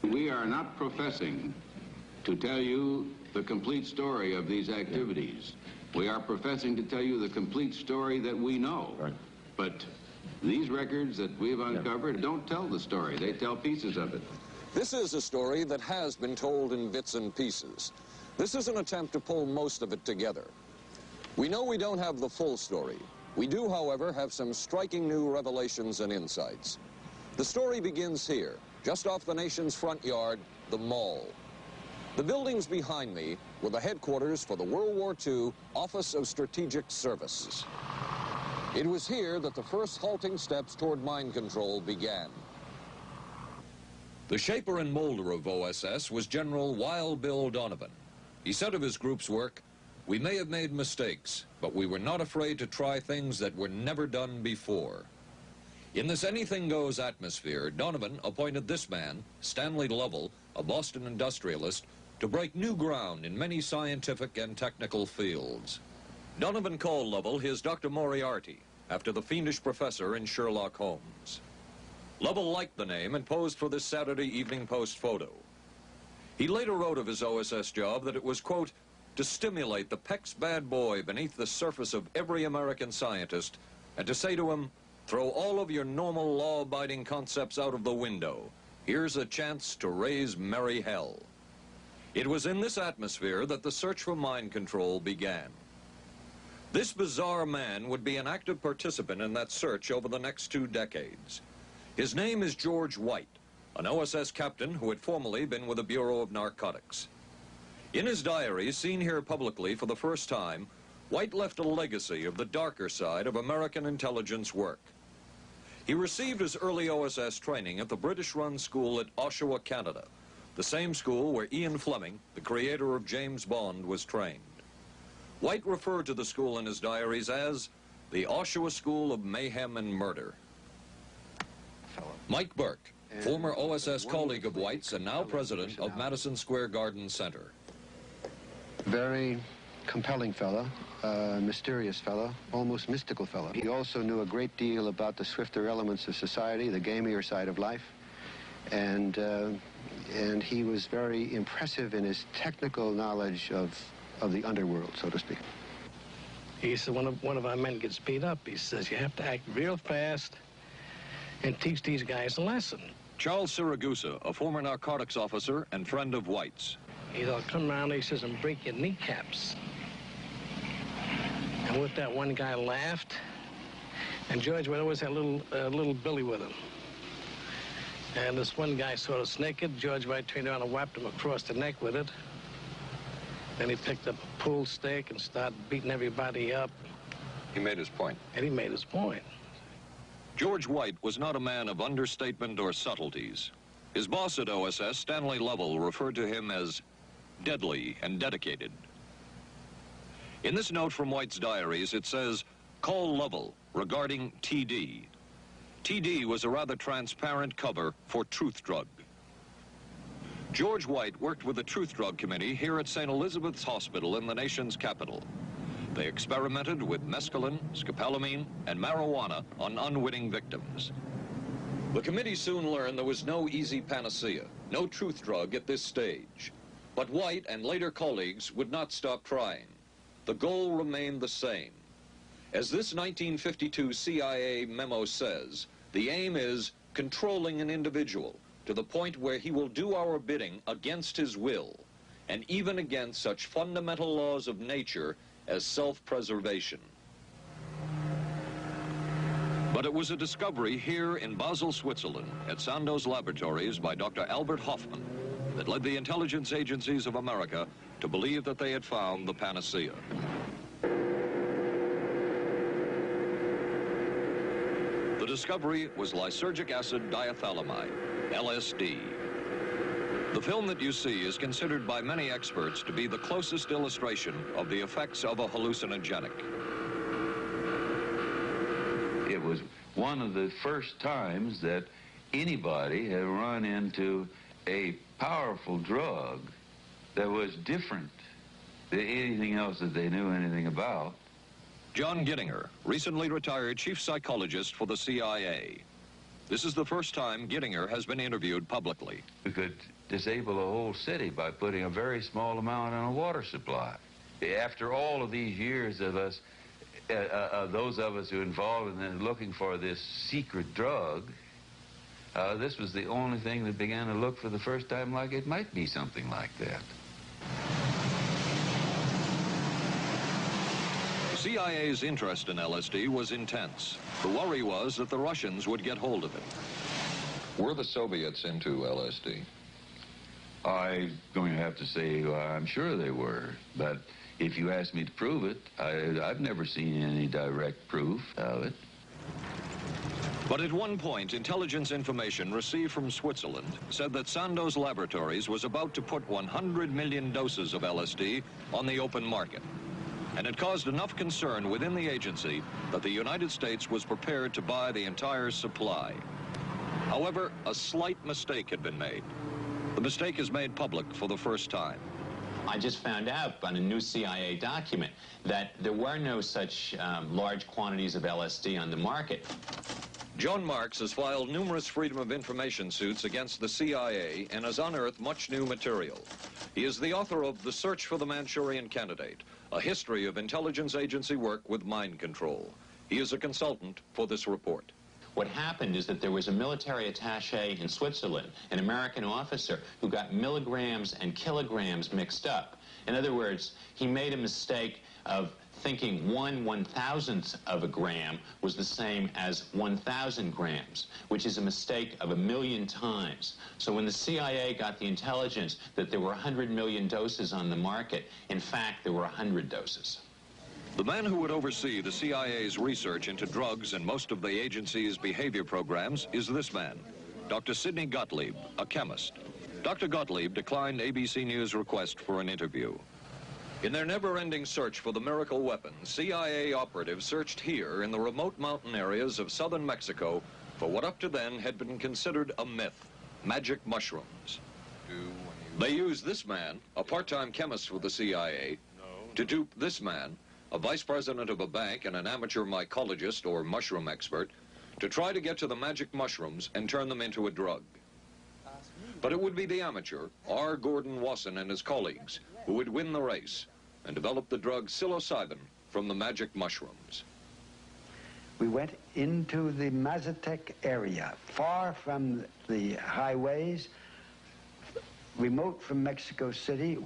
We are not professing to tell you the complete story of these activities. We are professing to tell you the complete story that we know. Right. But these records that we've uncovered don't tell the story. They tell pieces of it. This is a story that has been told in bits and pieces. This is an attempt to pull most of it together. We know we don't have the full story. We do, however, have some striking new revelations and insights. The story begins here, just off the nation's front yard, the Mall. The buildings behind me were the headquarters for the World War II Office of Strategic Services. It was here that the first halting steps toward mind control began. The shaper and molder of OSS was General Wild Bill Donovan. He said of his group's work, "We may have made mistakes, but we were not afraid to try things that were never done before." In this anything-goes atmosphere, Donovan appointed this man, Stanley Lovell, a Boston industrialist, to break new ground in many scientific and technical fields. Donovan called Lovell his Dr. Moriarty, after the fiendish professor in Sherlock Holmes. Lovell liked the name and posed for this Saturday Evening Post photo. He later wrote of his OSS job that it was, quote, to stimulate the PEC's bad boy beneath the surface of every American scientist and to say to him, throw all of your normal law-abiding concepts out of the window. Here's a chance to raise merry hell. It was in this atmosphere that the search for mind control began. This bizarre man would be an active participant in that search over the next 2 decades. His name is George White, an OSS captain who had formerly been with the Bureau of Narcotics. In his diary, seen here publicly for the first time, White left a legacy of the darker side of American intelligence work. He received his early OSS training at the British-run school at Oshawa, Canada, the same school where Ian Fleming, the creator of James Bond, was trained. White referred to the school in his diaries as the Oshawa School of Mayhem and Murder. Mike Burke, former OSS colleague of White's and now president of Madison Square Garden Center. Very compelling fellow, mysterious fellow, almost mystical fellow. He also knew a great deal about the swifter elements of society, the gamier side of life, and he was very impressive in his technical knowledge of the underworld, so to speak. He said one of our men gets beat up. He says, you have to act real fast and teach these guys a lesson. Charles Siragusa, a former narcotics officer and friend of White's. He'll come around, he says, and break your kneecaps. And with that, one guy laughed, and George would always have little Billy with him. And this one guy sort of naked. George White turned around and whapped him across the neck with it. Then he picked up a pool stick and started beating everybody up. He made his point. And he made his point. George White was not a man of understatement or subtleties. His boss at OSS, Stanley Lovell, referred to him as deadly and dedicated. In this note from White's diaries, it says, call Lovell regarding TD. TD was a rather transparent cover for Truth Drug. George White worked with the Truth Drug Committee here at St. Elizabeth's Hospital in the nation's capital. They experimented with mescaline, scopolamine, and marijuana on unwitting victims. The committee soon learned there was no easy panacea, no truth drug at this stage. But White and later colleagues would not stop trying. The goal remained the same. As this 1952 CIA memo says, the aim is controlling an individual to the point where he will do our bidding against his will, and even against such fundamental laws of nature as self-preservation. But it was a discovery here in Basel, Switzerland, at Sandoz Laboratories by Dr. Albert Hoffman that led the intelligence agencies of America to believe that they had found the panacea. The discovery was lysergic acid diethylamide, LSD. The film that you see is considered by many experts to be the closest illustration of the effects of a hallucinogenic. It was one of the first times that anybody had run into a powerful drug that was different than anything else that they knew anything about. John Gittinger, recently retired chief psychologist for the CIA. This is the first time Gittinger has been interviewed publicly. We could disable a whole city by putting a very small amount on a water supply. After all of these years of us, those of us who are involved in looking for this secret drug, this was the only thing that began to look for the first time like it might be something like that. The CIA's interest in LSD was intense. The worry was that the Russians would get hold of it. Were the Soviets into LSD? I'm going to have to say I'm sure they were, but if you ask me to prove it, I've never seen any direct proof of it. But at one point, intelligence information received from Switzerland said that Sandoz Laboratories was about to put 100 million doses of LSD on the open market. And it caused enough concern within the agency that the United States was prepared to buy the entire supply. However, a slight mistake had been made. The mistake is made public for the first time. I just found out on a new CIA document that there were no such large quantities of LSD on the market. John Marks has filed numerous Freedom of Information suits against the CIA and has unearthed much new material. He is the author of The Search for the Manchurian Candidate, a history of intelligence agency work with mind control. He is a consultant for this report. What happened is that there was a military attaché in Switzerland, an American officer, who got milligrams and kilograms mixed up. In other words, he made a mistake of thinking 1/1000th of a gram was the same as 1,000 grams, which is a mistake of 1,000,000 times. So when the CIA got the intelligence that there were 100 million doses on the market, in fact, there were 100 doses. The man who would oversee the CIA's research into drugs and most of the agency's behavior programs is this man, Dr. Sidney Gottlieb, a chemist. Dr. Gottlieb declined ABC News' request for an interview. In their never-ending search for the miracle weapon, CIA operatives searched here in the remote mountain areas of southern Mexico for what up to then had been considered a myth, magic mushrooms. They used this man, a part-time chemist for the CIA, to dupe this man, a vice president of a bank and an amateur mycologist or mushroom expert, to try to get to the magic mushrooms and turn them into a drug. But it would be the amateur, R. Gordon Wasson and his colleagues, who would win the race and develop the drug psilocybin from the magic mushrooms. We went into the Mazatec area, far from the highways, remote from Mexico City.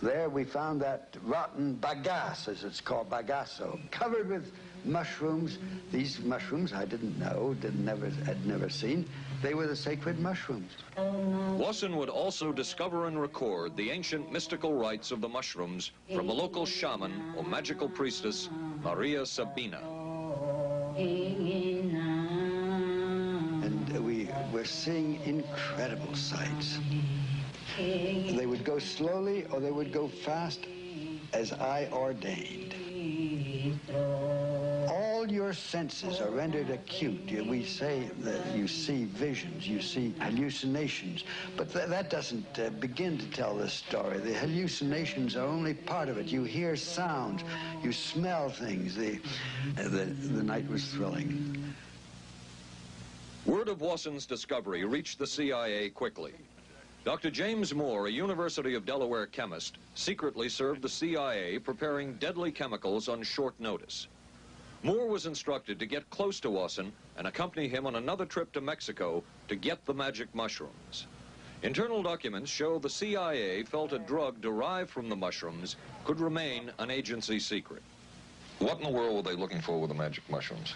There we found that rotten bagasse, as it's called, bagasso, covered with mushrooms. These mushrooms I didn't know, had never seen. They were the sacred mushrooms. Wasson would also discover and record the ancient mystical rites of the mushrooms from a local shaman or magical priestess, Maria Sabina. And we were seeing incredible sights. They would go slowly or they would go fast as I ordained. All your senses are rendered acute. We say that you see visions, you see hallucinations, but that doesn't begin to tell the story. The hallucinations are only part of it. You hear sounds, you smell things. The night was thrilling. Word of Wasson's discovery reached the CIA quickly. Dr. James Moore, a University of Delaware chemist, secretly served the CIA preparing deadly chemicals on short notice. Moore was instructed to get close to Wasson and accompany him on another trip to Mexico to get the magic mushrooms. Internal documents show the CIA felt a drug derived from the mushrooms could remain an agency secret. What in the world were they looking for with the magic mushrooms?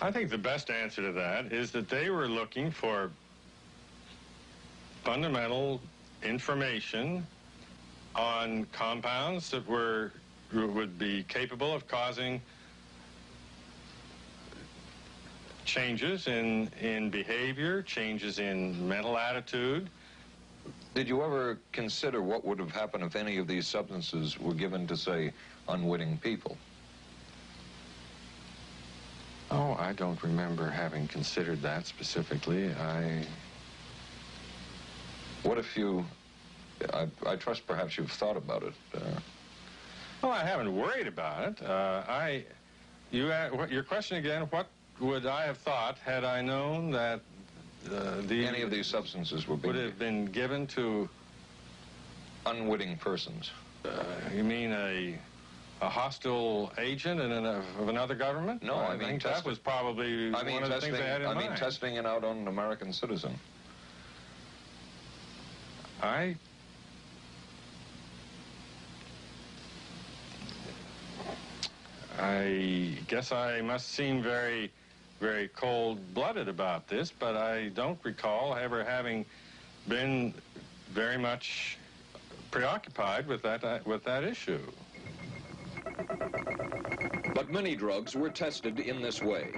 I think the best answer to that is that they were looking for fundamental information on compounds that would be capable of causing changes in behavior, changes in mental attitude. Did you ever consider what would have happened if any of these substances were given to, say, unwitting people? Oh, I don't remember having considered that specifically. What if you, I trust perhaps you've thought about it. Well, I haven't worried about it. Your question again, what would I have thought, had I known that Any of these substances would have been given to unwitting persons? You mean a hostile agent of another government? No, I mean think that was probably one of the things they had in mind. I mean testing it out on an American citizen. I guess I must seem very, very cold-blooded about this, but I don't recall ever having been very much preoccupied with that issue. But many drugs were tested in this way.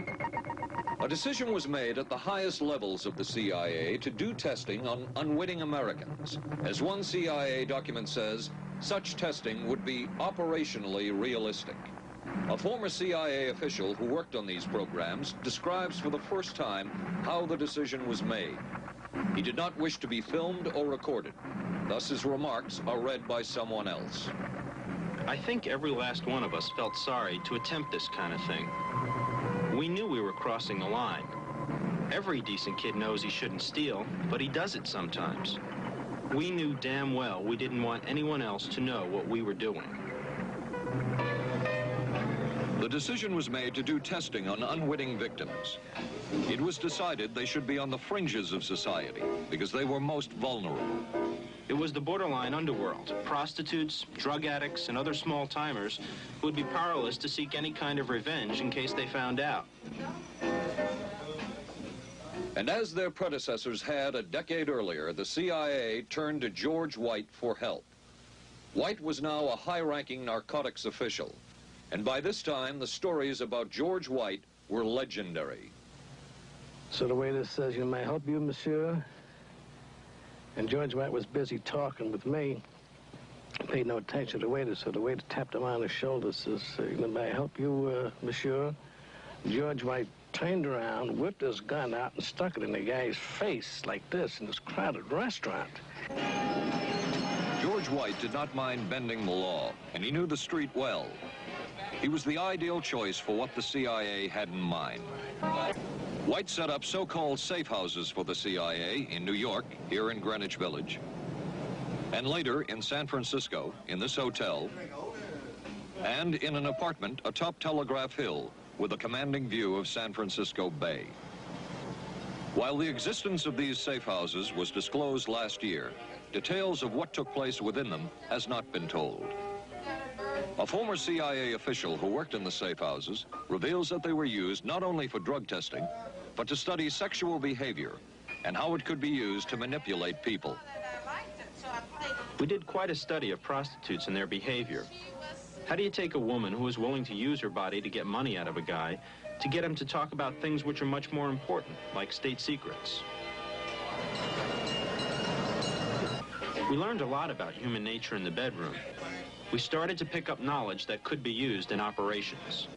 A decision was made at the highest levels of the CIA to do testing on unwitting Americans. As one CIA document says, such testing would be operationally realistic. A former CIA official who worked on these programs describes for the first time how the decision was made. He did not wish to be filmed or recorded. Thus his remarks are read by someone else. I think every last one of us felt sorry to attempt this kind of thing. We knew we were crossing the line. Every decent kid knows he shouldn't steal, but he does it sometimes. We knew damn well we didn't want anyone else to know what we were doing. The decision was made to do testing on unwitting victims. It was decided they should be on the fringes of society because they were most vulnerable. It was the borderline underworld, prostitutes, drug addicts, and other small-timers who would be powerless to seek any kind of revenge in case they found out. And as their predecessors had a decade earlier, the CIA turned to George White for help. White was now a high-ranking narcotics official, and by this time, the stories about George White were legendary. So the waiter says, "You may help you, monsieur?" And George White was busy talking with me. I paid no attention to the waiter, so the waiter tapped him on the shoulder, says, "May I help you, monsieur?" George White turned around, whipped his gun out, and stuck it in the guy's face like this in this crowded restaurant. George White did not mind bending the law, and he knew the street well. He was the ideal choice for what the CIA had in mind. White set up so-called safe houses for the CIA in New York, here in Greenwich Village, and later in San Francisco, in this hotel, and in an apartment atop Telegraph Hill with a commanding view of San Francisco Bay. While the existence of these safe houses was disclosed last year, details of what took place within them has not been told. A former CIA official who worked in the safe houses reveals that they were used not only for drug testing, but to study sexual behavior and how it could be used to manipulate people. We did quite a study of prostitutes and their behavior. How do you take a woman who is willing to use her body to get money out of a guy to get him to talk about things which are much more important, like state secrets? We learned a lot about human nature in the bedroom. We started to pick up knowledge that could be used in operations.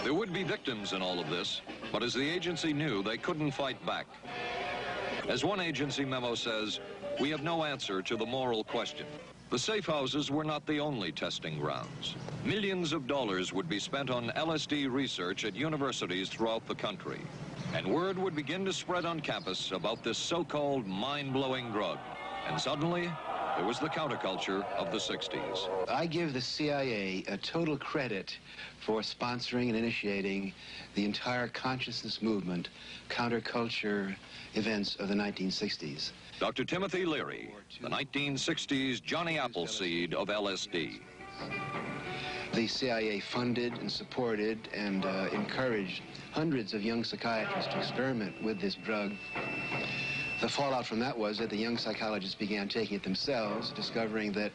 There would be victims in all of this, but as the agency knew, they couldn't fight back. As one agency memo says, we have no answer to the moral question. The safe houses were not the only testing grounds. Millions of dollars would be spent on LSD research at universities throughout the country. And word would begin to spread on campus about this so-called mind-blowing drug. And suddenly, there was the counterculture of the 60s. I give the CIA a total credit for sponsoring and initiating the entire consciousness movement, counterculture events of the 1960s. Dr. Timothy Leary, the 1960s Johnny Appleseed of LSD. The CIA funded and supported and encouraged hundreds of young psychiatrists to experiment with this drug. The fallout from that was that the young psychologists began taking it themselves, discovering that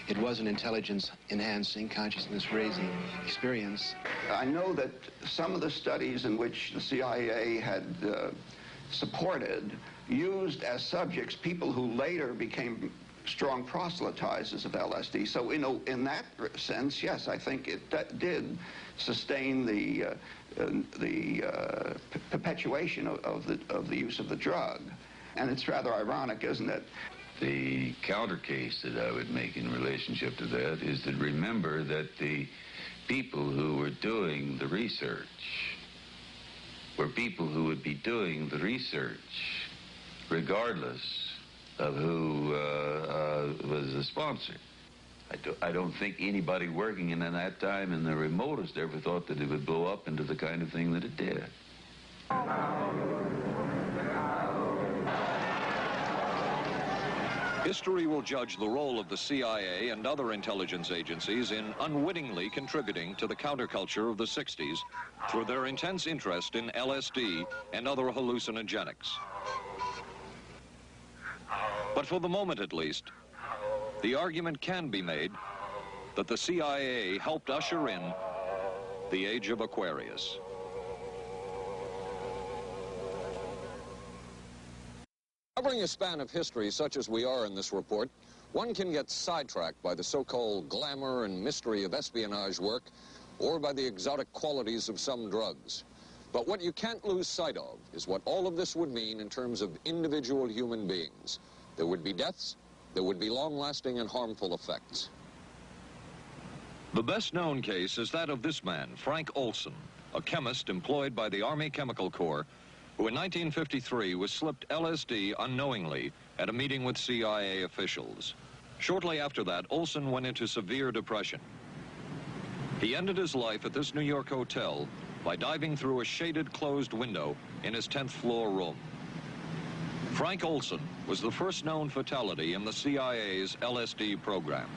it was an intelligence-enhancing, consciousness-raising experience. I know that some of the studies in which the CIA had supported used as subjects people who later became strong proselytizers of LSD. So in that sense, yes, I think it did sustain the perpetuation of the use of the drug. And it's rather ironic, isn't it? The counter case that I would make in relationship to that is to remember that the people who were doing the research were people who would be doing the research regardless of who was the sponsor. I don't think anybody working in that time in the remotest ever thought that it would blow up into the kind of thing that it did. History will judge the role of the CIA and other intelligence agencies in unwittingly contributing to the counterculture of the 60s through their intense interest in LSD and other hallucinogenics. But for the moment at least, the argument can be made that the CIA helped usher in the age of Aquarius. Covering a span of history such as we are in this report, one can get sidetracked by the so-called glamour and mystery of espionage work or by the exotic qualities of some drugs. But what you can't lose sight of is what all of this would mean in terms of individual human beings. There would be deaths, there would be long-lasting and harmful effects. The best-known case is that of this man, Frank Olson, a chemist employed by the Army Chemical Corps, who in 1953 was slipped LSD unknowingly at a meeting with CIA officials. Shortly after that, Olson went into severe depression. He ended his life at this New York hotel by diving through a shaded closed window in his 10th floor room. Frank Olson was the first known fatality in the CIA's LSD program.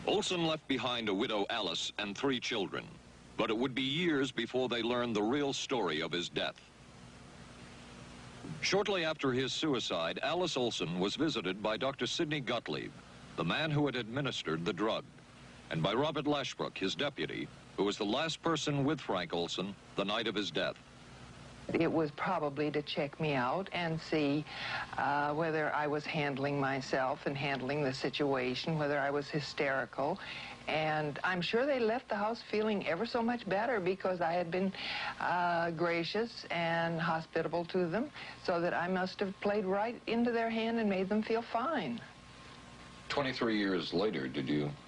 Olson left behind a widow, Alice, and 3 children, but it would be years before they learned the real story of his death. Shortly after his suicide, Alice Olson was visited by Dr. Sidney Gottlieb, the man who had administered the drug, and by Robert Lashbrook, his deputy, who was the last person with Frank Olson the night of his death. It was probably to check me out and see whether I was handling myself and handling the situation, whether I was hysterical. And I'm sure they left the house feeling ever so much better because I had been gracious and hospitable to them, so that I must have played right into their hand and made them feel fine. 23 years later,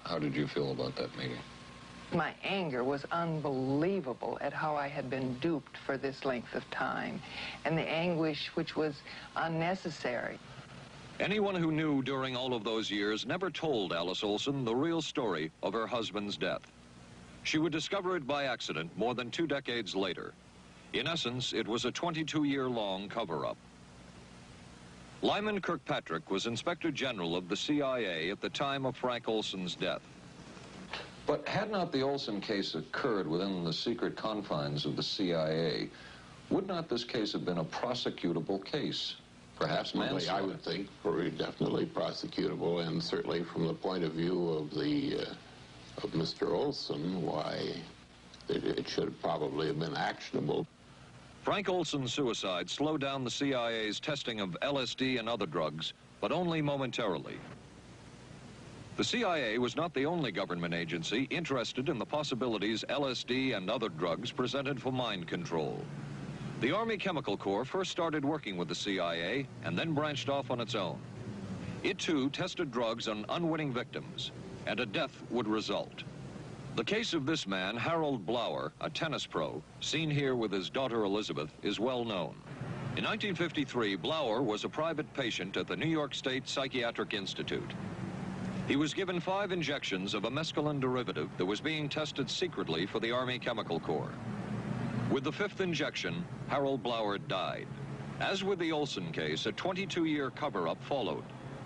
how did you feel about that meeting? My anger was unbelievable at how I had been duped for this length of time, and the anguish which was unnecessary. Anyone who knew during all of those years never told Alice Olson the real story of her husband's death. She would discover it by accident more than 2 decades later. In essence, it was a 22-year-long cover-up. Lyman Kirkpatrick was Inspector General of the CIA at the time of Frank Olson's death. But had not the Olson case occurred within the secret confines of the CIA, would not this case have been a prosecutable case? Perhaps manslaughter? I would think very definitely prosecutable, and certainly from the point of view of of Mr. Olson, why it should probably have been actionable. Frank Olson's suicide slowed down the CIA's testing of LSD and other drugs, but only momentarily. The CIA was not the only government agency interested in the possibilities LSD and other drugs presented for mind control. The Army Chemical Corps first started working with the CIA and then branched off on its own. It too tested drugs on unwitting victims, and a death would result. The case of this man, Harold Blower, a tennis pro, seen here with his daughter Elizabeth, is well known. In 1953, Blower was a private patient at the New York State Psychiatric Institute. He was given 5 injections of a mescaline derivative that was being tested secretly for the Army Chemical Corps. With the 5th injection, Harold Blower died. As with the Olson case, a 22-year cover-up followed,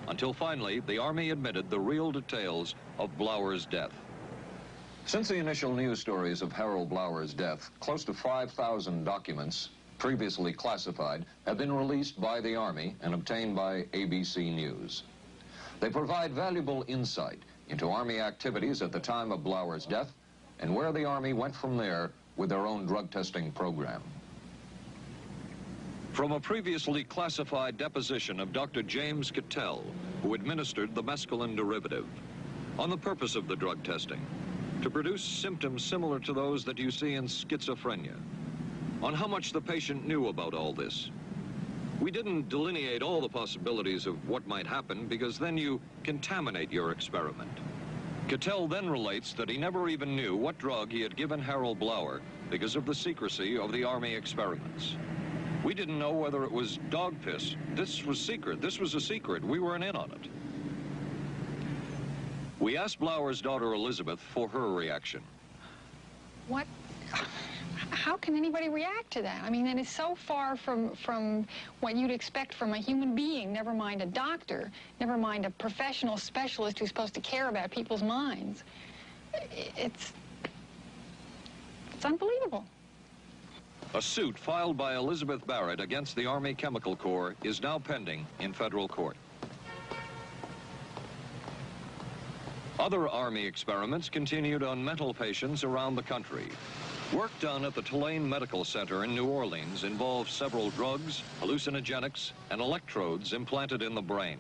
until finally the Army admitted the real details of Blower's death. Since the initial news stories of Harold Blower's death, close to 5,000 documents, previously classified, have been released by the Army and obtained by ABC News. They provide valuable insight into Army activities at the time of Blower's death and where the Army went from there with their own drug testing program. From a previously classified deposition of Dr. James Cattell, who administered the mescaline derivative, on the purpose of the drug testing, to produce symptoms similar to those that you see in schizophrenia, on how much the patient knew about all this. We didn't delineate all the possibilities of what might happen because then you contaminate your experiment. Cattell then relates that he never even knew what drug he had given Harold Blauer because of the secrecy of the Army experiments. We didn't know whether it was dog piss. This was secret. This was a secret. We weren't in on it. We asked Blauer's daughter Elizabeth for her reaction. What? How can anybody react to that? I mean, that is so far from what you'd expect from a human being, never mind a doctor, never mind a professional specialist who's supposed to care about people's minds. It's unbelievable. A suit filed by Elizabeth Barrett against the Army Chemical Corps is now pending in federal court. Other Army experiments continued on mental patients around the country. Work done at the Tulane Medical Center in New Orleans involved several drugs, hallucinogenics, and electrodes implanted in the brain.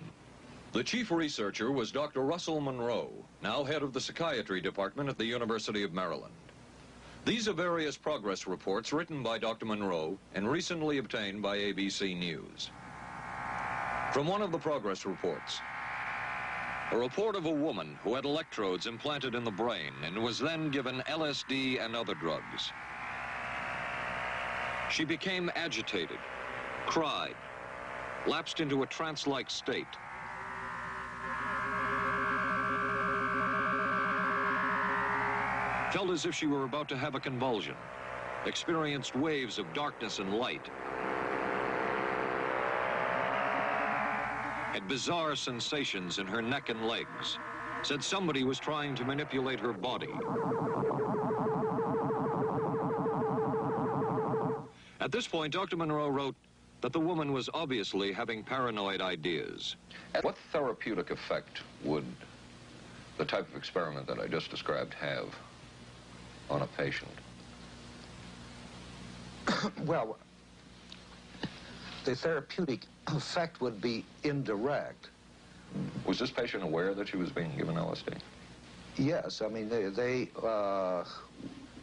The chief researcher was Dr. Russell Monroe, now head of the psychiatry department at the University of Maryland. These are various progress reports written by Dr. Monroe and recently obtained by ABC News. From one of the progress reports, a report of a woman who had electrodes implanted in the brain and was then given LSD and other drugs. She became agitated, cried, lapsed into a trance-like state. Felt as if she were about to have a convulsion, experienced waves of darkness and light, had bizarre sensations in her neck and legs, said somebody was trying to manipulate her body. At this point, Dr. Monroe wrote that the woman was obviously having paranoid ideas. What therapeutic effect would the type of experiment that I just described have on a patient? Well, the therapeutic effect would be indirect. Was this patient aware that she was being given LSD? Yes, I mean, they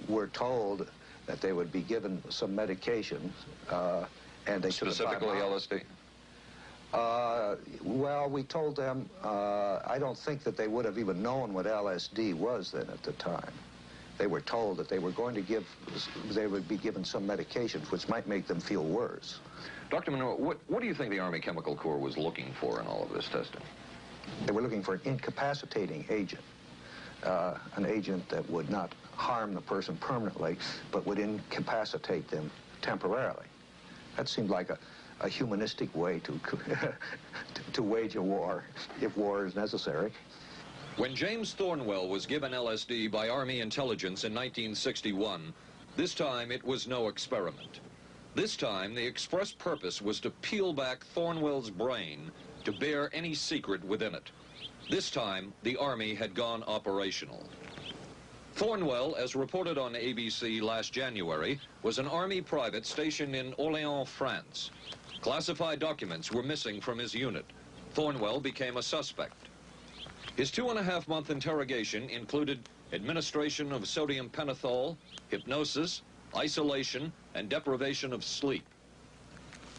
were told that they would be given some medication, and they specifically LSD? Well, we told them, I don't think that they would have even known what LSD was then at the time. They were told that they were going to they would be given some medications which might make them feel worse. Dr. Monroe, what do you think the Army Chemical Corps was looking for in all of this testing? They were looking for an incapacitating agent, an agent that would not harm the person permanently, but would incapacitate them temporarily. That seemed like a humanistic way to wage a war, if war is necessary. When James Thornwell was given LSD by Army intelligence in 1961, this time it was no experiment. This time, the express purpose was to peel back Thornwell's brain to bear any secret within it. This time, the Army had gone operational. Thornwell, as reported on ABC last January, was an Army private stationed in Orléans, France. Classified documents were missing from his unit. Thornwell became a suspect. His 2.5-month interrogation included administration of sodium pentothal, hypnosis, isolation, and deprivation of sleep.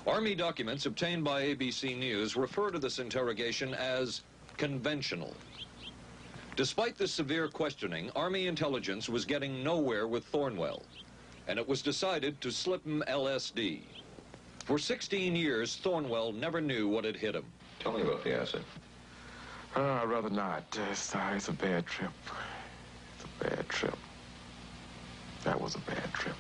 Army documents obtained by ABC News refer to this interrogation as conventional. Despite the severe questioning, Army intelligence was getting nowhere with Thornwell, and it was decided to slip him LSD. For 16 years, Thornwell never knew what had hit him. Tell me about the acid. I'd rather not. It's a bad trip. It's a bad trip. That was a bad trip.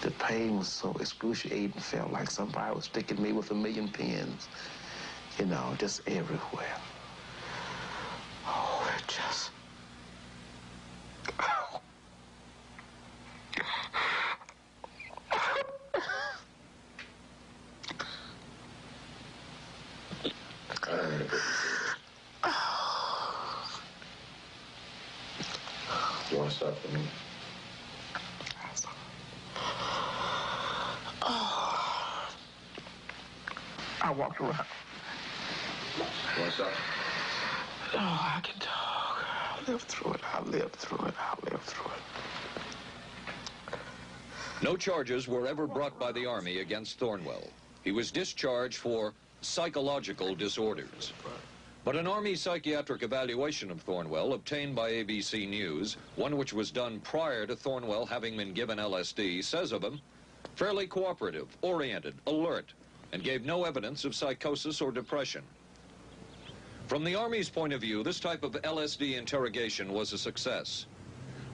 The pain was so excruciating, felt like somebody was sticking me with 1,000,000 pins. You know, just everywhere. Oh, it just... Oh. You want to stop for me? I walked around. You want to stop? Oh, I can talk. I lived through it. I lived through it. I lived through it. No charges were ever brought by the Army against Thornwell. He was discharged for psychological disorders. But an Army psychiatric evaluation of Thornwell obtained by ABC News, one which was done prior to Thornwell having been given LSD, says of him, fairly cooperative, oriented, alert, and gave no evidence of psychosis or depression. From the Army's point of view, this type of LSD interrogation was a success.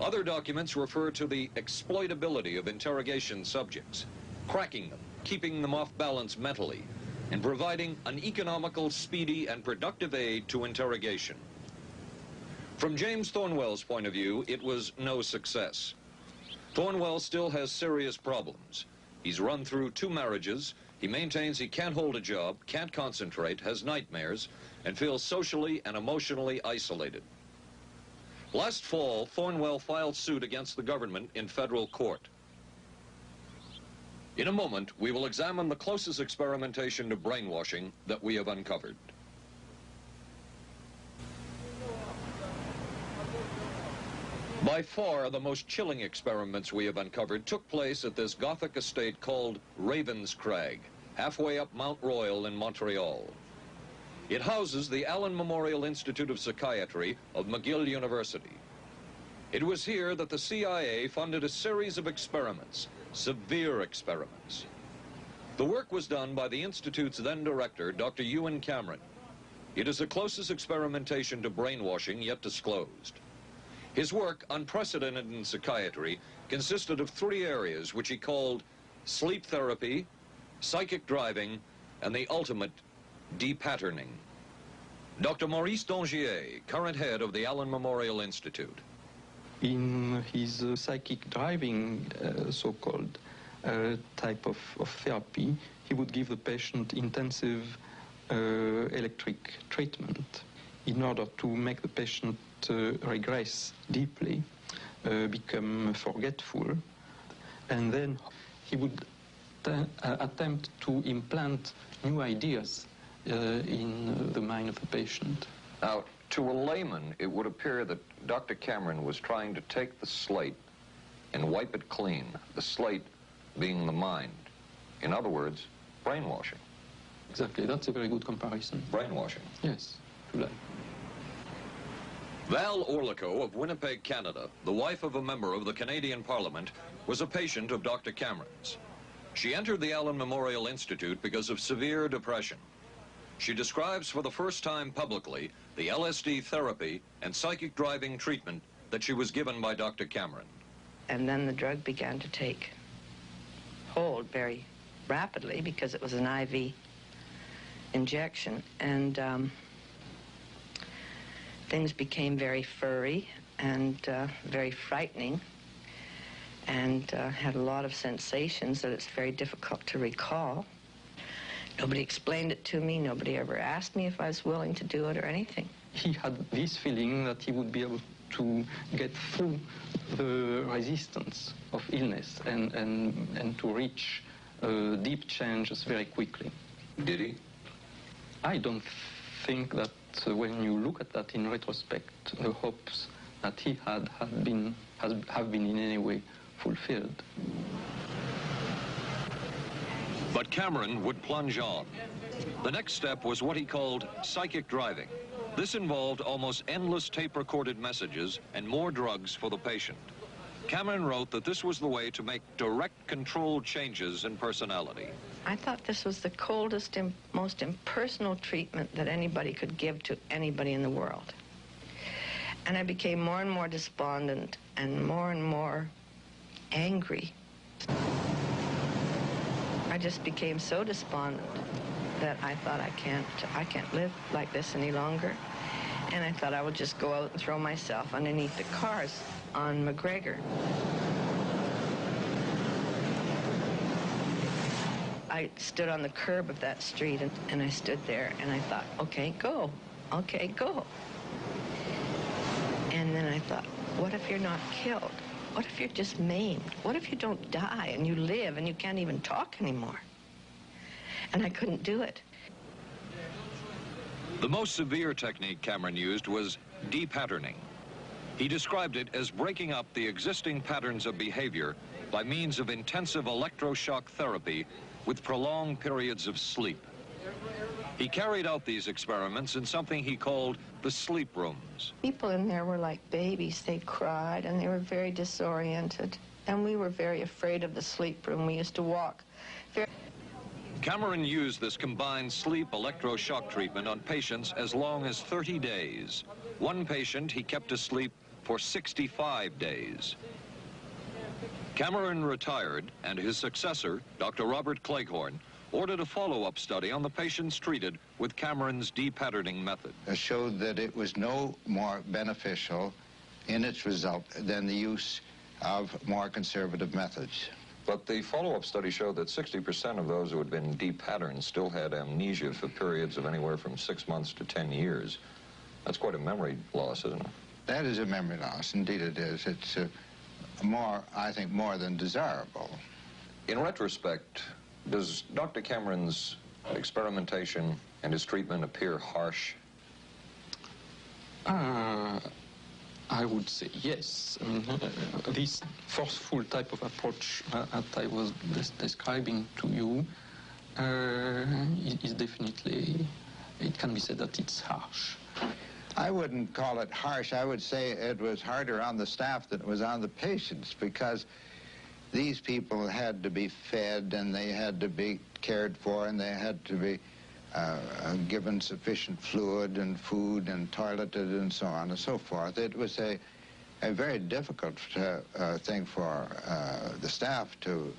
Other documents refer to the exploitability of interrogation subjects, cracking them, keeping them off balance mentally, and providing an economical, speedy, and productive aid to interrogation. From James Thornwell's point of view, it was no success. Thornwell still has serious problems. He's run through 2 marriages. He maintains he can't hold a job, can't concentrate, has nightmares, and feels socially and emotionally isolated. Last fall, Thornwell filed suit against the government in federal court. In a moment, we will examine the closest experimentation to brainwashing that we have uncovered. By far, the most chilling experiments we have uncovered took place at this Gothic estate called Ravenscrag, halfway up Mount Royal in Montreal. It houses the Allen Memorial Institute of Psychiatry of McGill University. It was here that the CIA funded a series of experiments, severe experiments. The work was done by the Institute's then director, Dr. Ewan Cameron. It is the closest experimentation to brainwashing yet disclosed. His work, unprecedented in psychiatry, consisted of 3 areas which he called sleep therapy, psychic driving, and the ultimate depatterning. Dr. Maurice Dongier, current head of the Allen Memorial Institute. In his psychic driving, so-called type of therapy, he would give the patient intensive electric treatment in order to make the patient regress deeply, become forgetful, and then he would attempt to implant new ideas in the mind of the patient. Now, to a layman, it would appear that Dr. Cameron was trying to take the slate and wipe it clean, the slate being the mind. In other words, brainwashing. Exactly, that's a very good comparison. Brainwashing. Yes, to that. Val Orlico of Winnipeg, Canada, the wife of a member of the Canadian Parliament, was a patient of Dr. Cameron's. She entered the Allen Memorial Institute because of severe depression. She describes for the first time publicly the LSD therapy and psychic driving treatment that she was given by Dr. Cameron. And then the drug began to take hold very rapidly because it was an IV injection, and things became very furry and very frightening, and had a lot of sensations that it's very difficult to recall. Nobody explained it to me. Nobody ever asked me if I was willing to do it or anything. He had this feeling that he would be able to get through the resistance of illness and to reach deep changes very quickly. Did he? I don't think that when you look at that in retrospect, the hopes that he had have been in any way fulfilled. But Cameron would plunge on. The next step was what he called psychic driving. This involved almost endless tape-recorded messages and more drugs for the patient. Cameron wrote that this was the way to make direct controlled changes in personality. I thought this was the coldest and most impersonal treatment that anybody could give to anybody in the world. And I became more and more despondent and more angry. I just became so despondent that I thought I can't live like this any longer. And I thought I would just go out and throw myself underneath the cars on McGregor. I stood on the curb of that street and I stood there and I thought, okay, go. Okay, go. And then I thought, what if you're not killed? What if you're just maimed? What if you don't die and you live and you can't even talk anymore? And I couldn't do it. The most severe technique Cameron used was depatterning. He described it as breaking up the existing patterns of behavior by means of intensive electroshock therapy with prolonged periods of sleep. He carried out these experiments in something he called the sleep rooms. People in there were like babies. They cried and they were very disoriented. And we were very afraid of the sleep room. We used to walk very... Cameron used this combined sleep electroshock treatment on patients as long as 30 days. One patient he kept asleep for 65 days. Cameron retired, and his successor, Dr. Robert Cleghorn, ordered a follow-up study on the patients treated with Cameron's depatterning method. It showed that it was no more beneficial in its result than the use of more conservative methods. But the follow-up study showed that 60% of those who had been depatterned still had amnesia for periods of anywhere from 6 months to 10 years. That's quite a memory loss, isn't it? That is a memory loss. Indeed it is. It's I think, more than desirable. In retrospect, does Dr. Cameron's experimentation and his treatment appear harsh? I would say yes. I mean, this forceful type of approach that I was describing to you is definitely, it can be said that it's harsh. I wouldn't call it harsh. I would say it was harder on the staff than it was on the patients, because these people had to be fed and they had to be cared for and they had to be given sufficient fluid and food and toileted and so on and so forth. It was a very difficult thing for the staff to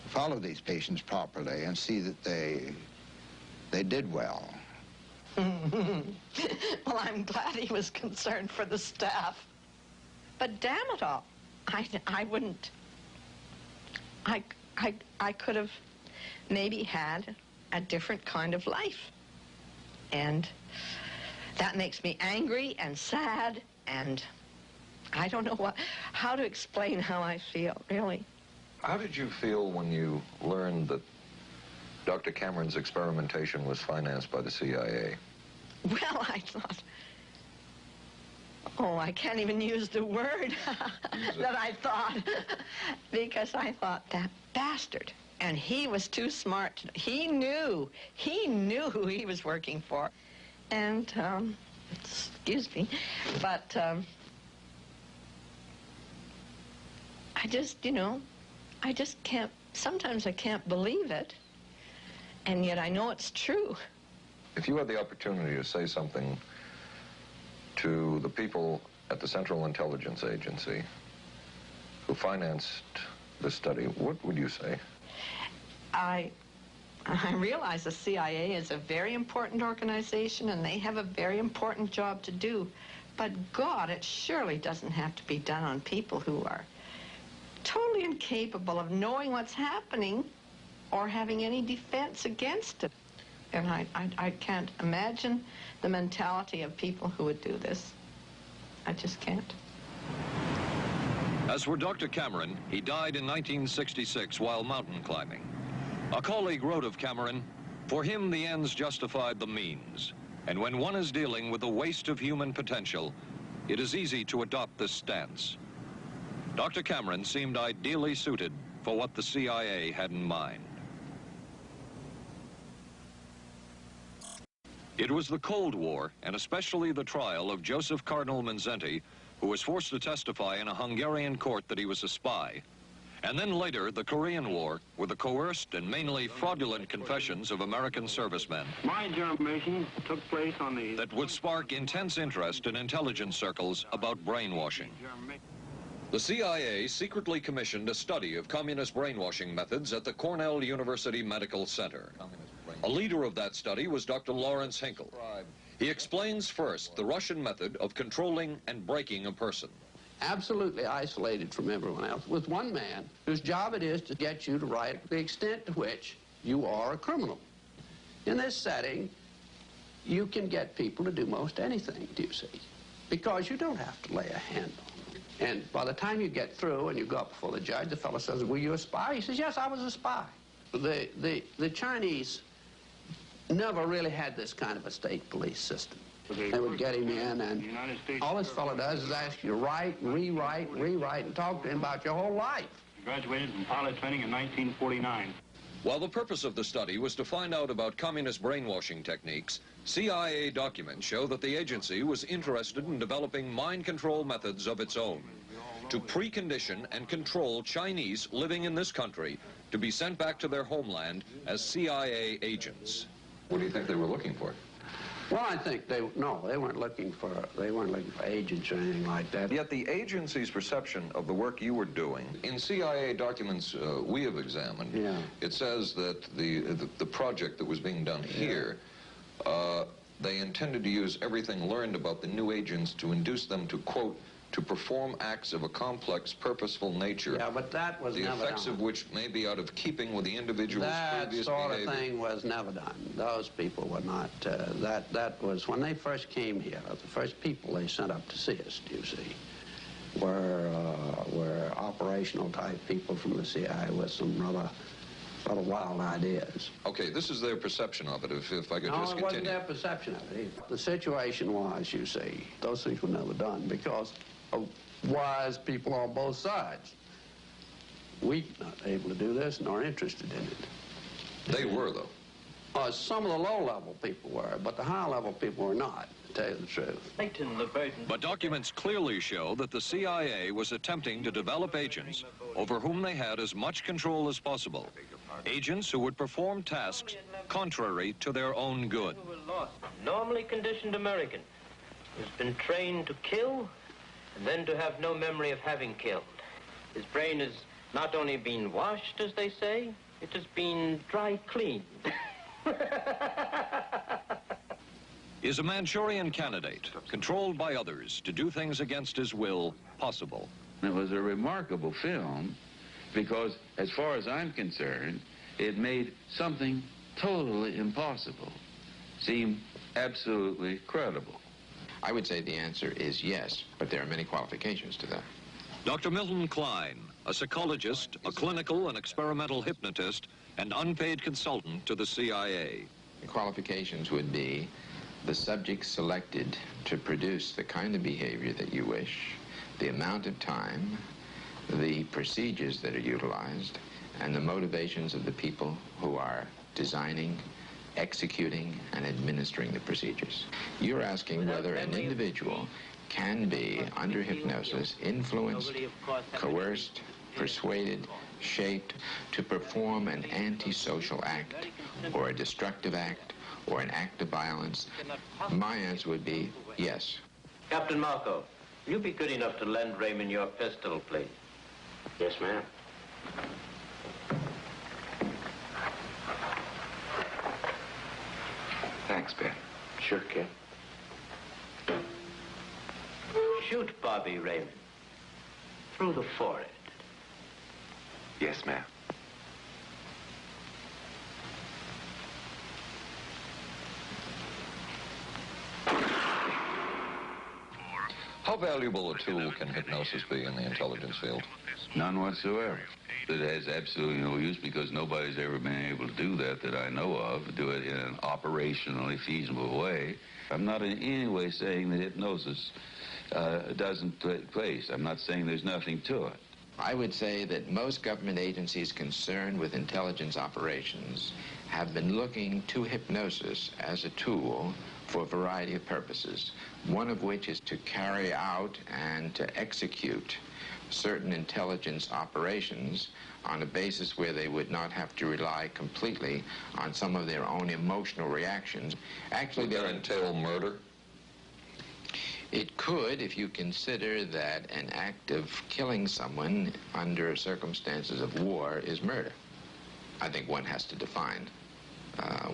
follow these patients properly and see that they did well. Well, I'm glad he was concerned for the staff. But damn it all, I wouldn't. I could have maybe had a different kind of life. And that makes me angry and sad, and I don't know how to explain how I feel, really. How did you feel when you learned that Dr. Cameron's experimentation was financed by the CIA? Well, I thought, oh, I can't even use the word that I thought, because I thought, that bastard. And he was too smart. He knew who he was working for. And, excuse me, but I just, I just can't, sometimes I can't believe it, and yet I know it's true. If you had the opportunity to say something to the people at the Central Intelligence Agency who financed this study, what would you say? I realize the CIA is a very important organization and they have a very important job to do. But God, it surely doesn't have to be done on people who are totally incapable of knowing what's happening or having any defense against it. And I can't imagine the mentality of people who would do this. I just can't. As for Dr. Cameron, he died in 1966 while mountain climbing. A colleague wrote of Cameron, "For him, the ends justified the means. And when one is dealing with the waste of human potential, it is easy to adopt this stance." Dr. Cameron seemed ideally suited for what the CIA had in mind. It was the Cold War, and especially the trial of Joseph Cardinal Mindszenty, who was forced to testify in a Hungarian court that he was a spy. And then later, the Korean War, with the coerced and mainly fraudulent confessions of American servicemen. My information took place on the... That would spark intense interest in intelligence circles about brainwashing. The CIA secretly commissioned a study of communist brainwashing methods at the Cornell University Medical Center. A leader of that study was Dr. Lawrence Hinkle. He explains first the Russian method of controlling and breaking a person. Absolutely isolated from everyone else, with one man whose job it is to get you to write the extent to which you are a criminal. In this setting, you can get people to do most anything, do you see? Because you don't have to lay a hand on them. And by the time you get through and you go up before the judge, the fellow says, "Were you a spy?" He says, "Yes, I was a spy." The Chinese never really had this kind of a state police system. They would get him in, and all this fellow does is ask you to write, rewrite, and talk to him about your whole life. Graduated from pilot training in 1949. While the purpose of the study was to find out about communist brainwashing techniques, CIA documents show that the agency was interested in developing mind control methods of its own to precondition and control Chinese living in this country to be sent back to their homeland as CIA agents. What do you think they were looking for? Well, I think they weren't looking for agents or anything like that. Yet the agency's perception of the work you were doing, in CIA documents we have examined, it says that the project that was being done here, they intended to use everything learned about the new agents to induce them to, quote, to perform acts of a complex, purposeful nature. Yeah, but that was never done. The effects of which may be out of keeping with the individual's previous behavior. That sort of thing was never done. Those people were not, that was, when they first came here, the first people they sent up to see us, you see, were operational type people from the CIA with some rather wild ideas. Okay, this is their perception of it, if I could just continue. No, it wasn't their perception of it either. The situation was, you see, those things were never done because of wise people on both sides. We were not able to do this nor interested in it. They were, though. Some of the low-level people were, but the high-level people were not, to tell you the truth. But documents clearly show that the CIA was attempting to develop agents over whom they had as much control as possible. Agents who would perform tasks contrary to their own good. Normally conditioned American who's been trained to kill and then to have no memory of having killed. His brain has not only been washed, as they say, it has been dry cleaned. Is a Manchurian candidate, controlled by others to do things against his will, possible? It was a remarkable film because, as far as I'm concerned, it made something totally impossible seem absolutely credible. I would say the answer is yes, but there are many qualifications to that. Dr. Milton Klein, a psychologist, a clinical and experimental hypnotist, and unpaid consultant to the CIA. The qualifications would be the subject selected to produce the kind of behavior that you wish, the amount of time, the procedures that are utilized, and the motivations of the people who are designing, executing, and administering the procedures. You're asking whether an individual can be, under hypnosis, influenced, coerced, persuaded, shaped to perform an antisocial act, or a destructive act, or an act of violence. My answer would be yes. Captain Marco, will you be good enough to lend Raymond your pistol, please? Yes, ma'am. Thanks, Ben. Sure, kid. Shoot Bobby Raymond. Through the forehead. Yes, ma'am. How valuable a tool can hypnosis be in the intelligence field? None whatsoever. It has absolutely no use because nobody's ever been able to do that I know of, do it in an operationally feasible way. I'm not in any way saying that hypnosis doesn't take place. I'm not saying there's nothing to it. I would say that most government agencies concerned with intelligence operations have been looking to hypnosis as a tool for a variety of purposes, one of which is to carry out and to execute certain intelligence operations on a basis where they would not have to rely completely on some of their own emotional reactions. Actually, would that entail murder? It could, if you consider that an act of killing someone under circumstances of war is murder. I think one has to define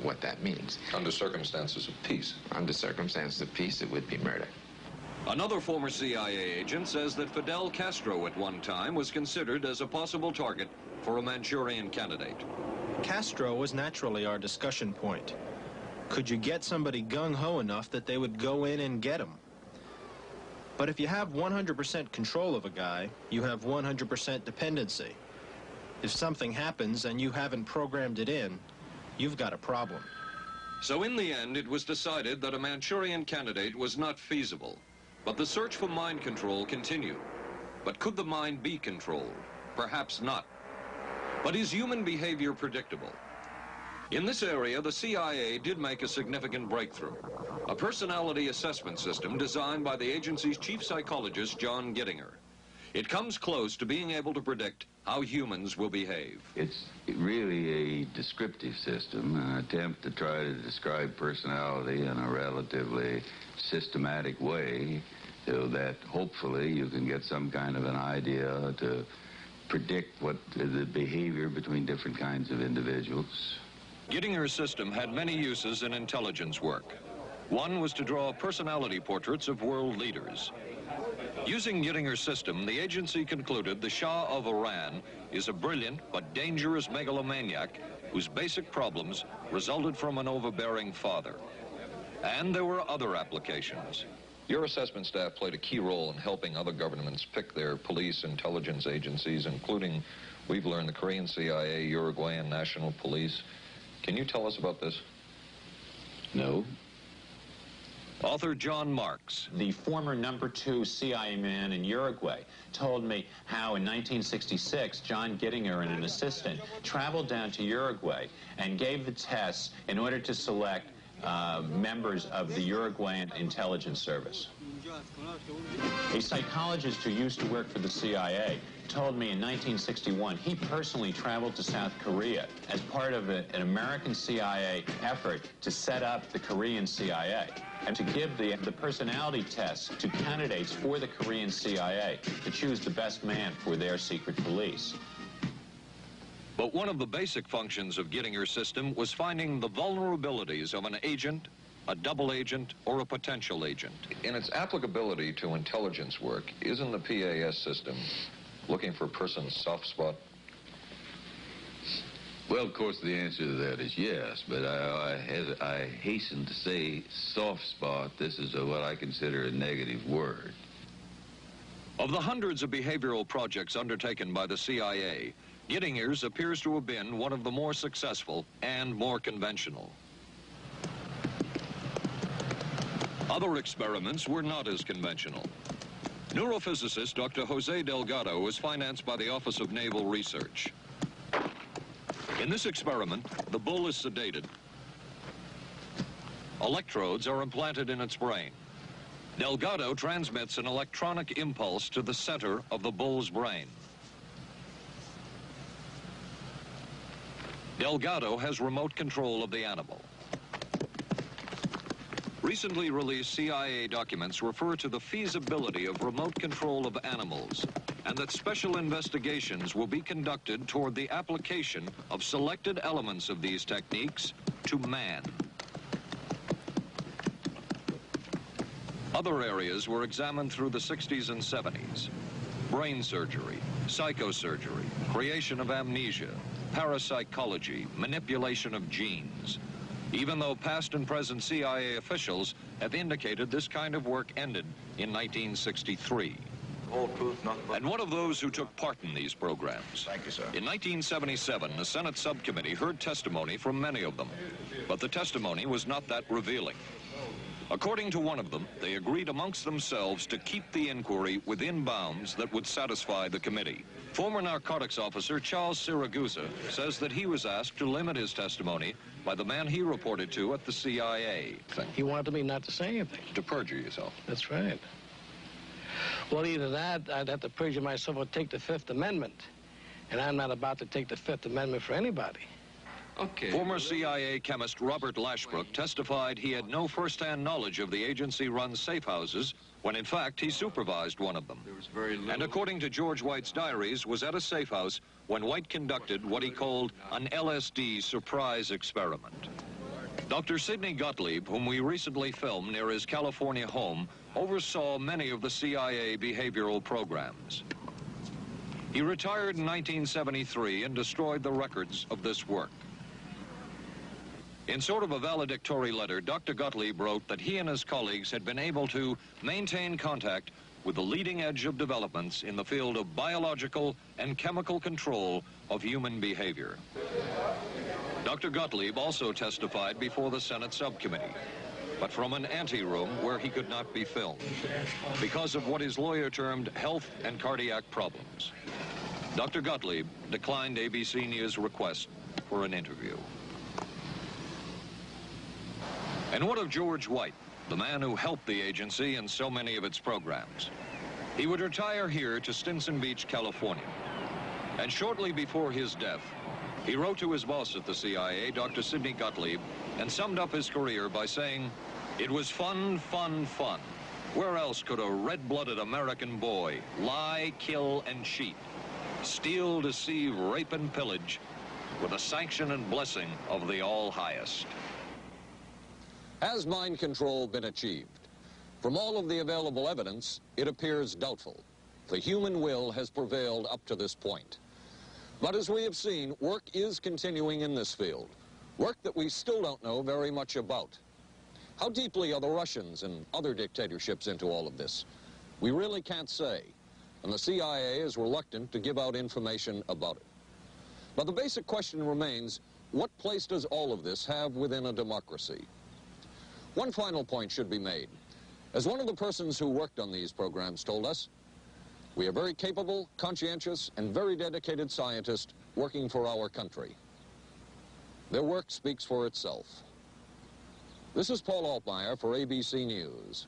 what that means. Under circumstances of peace? Under circumstances of peace, it would be murder. Another former CIA agent says that Fidel Castro at one time was considered as a possible target for a Manchurian candidate. Castro was naturally our discussion point. Could you get somebody gung-ho enough that they would go in and get him? But if you have 100% control of a guy, you have 100% dependency. If something happens and you haven't programmed it in, you've got a problem. So in the end, it was decided that a Manchurian candidate was not feasible. But the search for mind control continued. But could the mind be controlled? Perhaps not. But is human behavior predictable? In this area, the CIA did make a significant breakthrough. A personality assessment system designed by the agency's chief psychologist, John Gittinger. It comes close to being able to predict how humans will behave. It's really a descriptive system, an attempt to try to describe personality in a relatively systematic way so that hopefully you can get some kind of an idea to predict what the behavior between different kinds of individuals. Gittinger's system had many uses in intelligence work. One was to draw personality portraits of world leaders. Using Gittinger's system, the agency concluded the Shah of Iran is a brilliant but dangerous megalomaniac whose basic problems resulted from an overbearing father. And there were other applications. Your assessment staff played a key role in helping other governments pick their police intelligence agencies, including, we've learned, the Korean CIA, Uruguayan National Police. Can you tell us about this? No. Author John Marks. The former #2 CIA man in Uruguay told me how in 1966 John Gittinger and an assistant traveled down to Uruguay and gave the tests in order to select members of the Uruguayan intelligence service. A psychologist who used to work for the CIA told me in 1961 he personally traveled to South Korea as part of an American CIA effort to set up the Korean CIA and to give the personality tests to candidates for the Korean CIA to choose the best man for their secret police. But one of the basic functions of Gittinger's system was finding the vulnerabilities of an agent, a double agent, or a potential agent. In its applicability to intelligence work, isn't the PAS system looking for a person's soft spot? Well, of course, the answer to that is yes, but I hasten to say soft spot. This is what I consider a negative word. Of the hundreds of behavioral projects undertaken by the CIA, Gittinger's appears to have been one of the more successful and more conventional. Other experiments were not as conventional. Neurophysicist Dr. Jose Delgado was financed by the Office of Naval Research. In this experiment, the bull is sedated. Electrodes are implanted in its brain. Delgado transmits an electronic impulse to the center of the bull's brain. Delgado has remote control of the animal. Recently released CIA documents refer to the feasibility of remote control of animals, and that special investigations will be conducted toward the application of selected elements of these techniques to man. Other areas were examined through the 60s and 70s. Brain surgery, psychosurgery, creation of amnesia, parapsychology, manipulation of genes. Even though past and present CIA officials have indicated this kind of work ended in 1963. And one of those who took part in these programs. Thank you, sir. In 1977, a Senate subcommittee heard testimony from many of them, but the testimony was not that revealing. According to one of them, they agreed amongst themselves to keep the inquiry within bounds that would satisfy the committee. Former narcotics officer Charles Siragusa says that he was asked to limit his testimony by the man he reported to at the CIA. He wanted me not to say anything. To perjure yourself. That's right. Well, either that, I'd have to perjure myself or take the Fifth Amendment. And I'm not about to take the Fifth Amendment for anybody. Okay. Former CIA chemist Robert Lashbrook testified he had no first-hand knowledge of the agency-run safe houses when, in fact, he supervised one of them. And according to George White's diaries, was at a safe house when White conducted what he called an LSD surprise experiment. Dr. Sidney Gottlieb, whom we recently filmed near his California home, oversaw many of the CIA behavioral programs. He retired in 1973 and destroyed the records of this work. In sort of a valedictory letter, Dr. Gottlieb wrote that he and his colleagues had been able to maintain contact with the leading edge of developments in the field of biological and chemical control of human behavior. Dr. Gottlieb also testified before the Senate subcommittee, but from an anteroom where he could not be filmed because of what his lawyer termed health and cardiac problems. Dr. Gottlieb declined ABC News' request for an interview. And what of George White, the man who helped the agency in so many of its programs? He would retire here to Stinson Beach, California. And shortly before his death, he wrote to his boss at the CIA, Dr. Sidney Gottlieb, and summed up his career by saying, "It was fun, fun, fun. Where else could a red-blooded American boy lie, kill, and cheat, steal, deceive, rape, and pillage with the sanction and blessing of the All-Highest?" Has mind control been achieved? From all of the available evidence, it appears doubtful. The human will has prevailed up to this point. But as we have seen, work is continuing in this field, work that we still don't know very much about. How deeply are the Russians and other dictatorships into all of this? We really can't say, and the CIA is reluctant to give out information about it. But the basic question remains, what place does all of this have within a democracy? One final point should be made. As one of the persons who worked on these programs told us, we are very capable, conscientious, and very dedicated scientists working for our country. Their work speaks for itself. This is Paul Altmaier for ABC News.